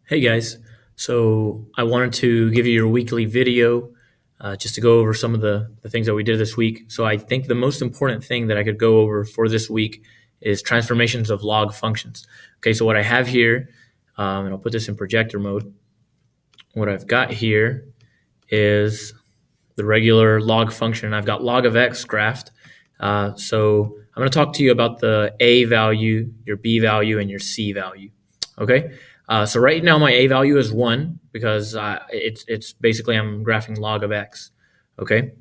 Hey guys, so I wanted to give you your weekly video just to go over some of the things that we did this week. So I think the most important thing that I could go over for this week is transformations of log functions. Okay, so what I have here, and I'll put this in projector mode, what I've got here is the regular log function. I've got log of x graphed. So I'm going to talk to you about the a value, your b value, and your c value. Okay. So right now my a value is 1 because it's basically I'm graphing log of x. Okay.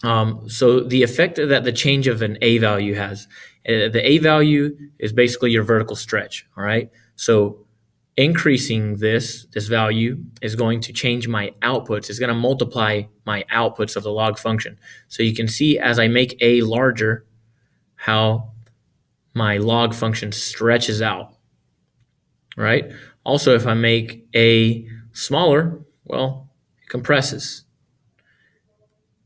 So the effect that the change of an a value has, the a value is basically your vertical stretch. All right. So increasing this value is going to change my outputs. It's going to multiply my outputs of the log function. So you can see as I make a larger, how my log function stretches out. Right? Also, if I make a smaller, well, it compresses.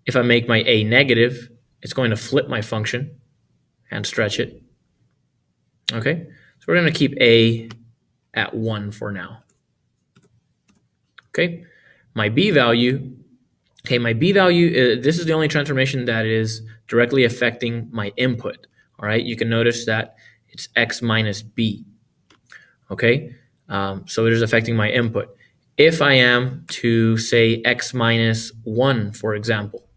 If I make my a negative, it's going to flip my function and stretch it. Okay? So we're going to keep a at 1 for now. Okay? My b value, this is the only transformation that is directly affecting my input. All right? You can notice that it's x minus b. Okay, so it is affecting my input. If I am to say x minus 1, for example,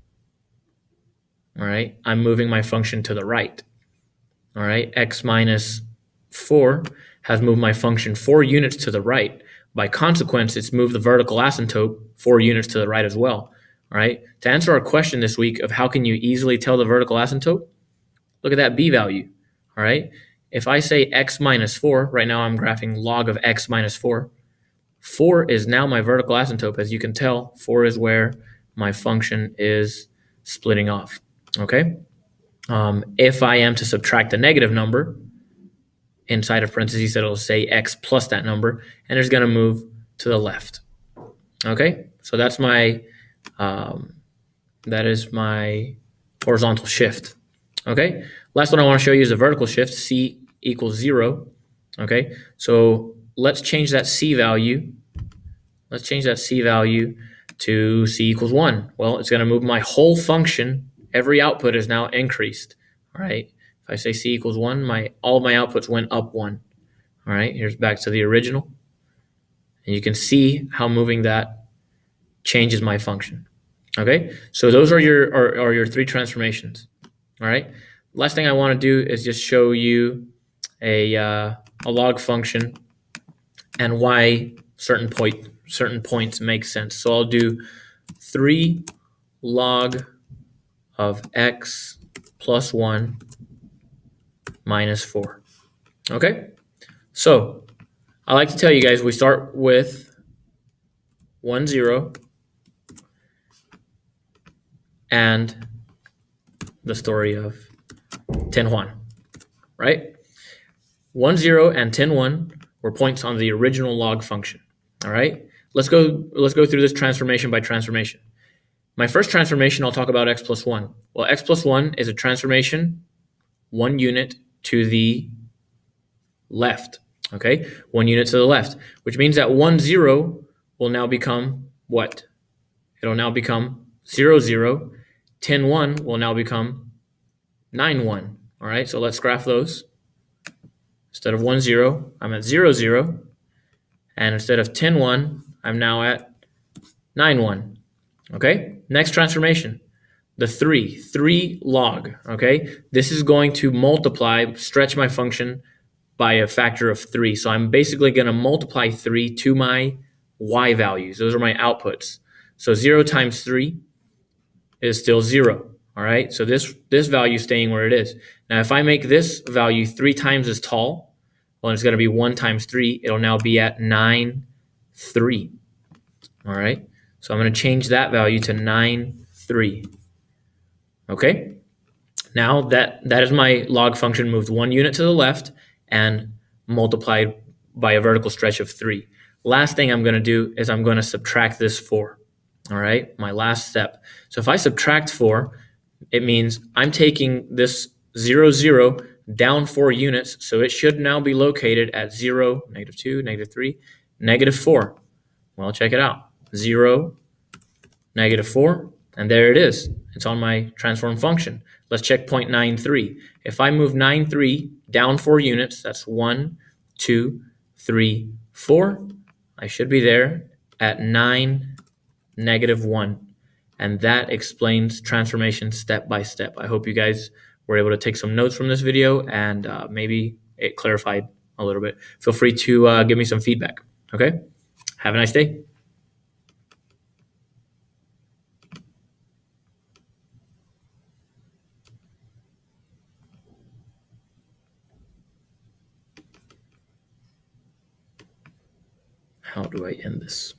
all right, I'm moving my function to the right. All right, x minus 4 has moved my function 4 units to the right. By consequence, it's moved the vertical asymptote 4 units to the right as well. All right, to answer our question this week of how can you easily tell the vertical asymptote, look at that b value. All right. If I say x minus 4, right now I'm graphing log of x minus 4. 4 is now my vertical asymptote. As you can tell, 4 is where my function is splitting off. Okay. If I am to subtract a negative number, inside of parentheses, it'll say x plus that number, and it's going to move to the left. Okay. So that's my, that is my horizontal shift. Okay. Last one I want to show you is a vertical shift, c equals 0. Okay, so let's change that c value. Let's change that c value to c equals 1. Well, it's going to move my whole function. Every output is now increased. All right, if I say c equals 1, all of my outputs went up 1. All right, here's back to the original. And you can see how moving that changes my function. Okay, so those are your 3 transformations. All right. Last thing I want to do is just show you a log function and why certain points make sense. So I'll do 3 log of x plus 1 minus 4. Okay? So I like to tell you guys we start with 1, 0 and the story of 10, 1, right? 1, 0 and 10, 1 were points on the original log function. All right, let's go through this transformation by transformation. My first transformation, I'll talk about x plus 1. Well, x plus 1 is a transformation 1 unit to the left. Okay, 1 unit to the left, which means that 1, 0 will now become what? It'll now become 0, 0. 10, 1 will now become 9, 1. All right, so let's graph those. Instead of 1, 0, I'm at 0, 0. And instead of 10, 1, I'm now at 9, 1. Okay, next transformation, the 3 log. Okay, this is going to multiply, stretch my function by a factor of 3. So I'm basically going to multiply 3 to my y values. Those are my outputs. So 0 times 3 is still 0. All right, so this value is staying where it is. Now, if I make this value 3 times as tall, well, it's going to be 1 times 3. It'll now be at 9, 3. All right, so I'm going to change that value to 9, 3. Okay, now that is my log function moved 1 unit to the left and multiplied by a vertical stretch of 3. Last thing I'm going to do is I'm going to subtract this 4. All right, my last step. So if I subtract 4, it means I'm taking this 0, 0 down 4 units, so it should now be located at 0, -2, -3, negative 4. Well, check it out. 0, negative 4, and there it is. It's on my transform function. Let's check 0.93. If I move 93 down 4 units, that's 1, 2, 3, 4. I should be there at 9, negative 1. And that explains transformation step by step. I hope you guys were able to take some notes from this video, and maybe it clarified a little bit. Feel free to give me some feedback. Okay? Have a nice day. How do I end this?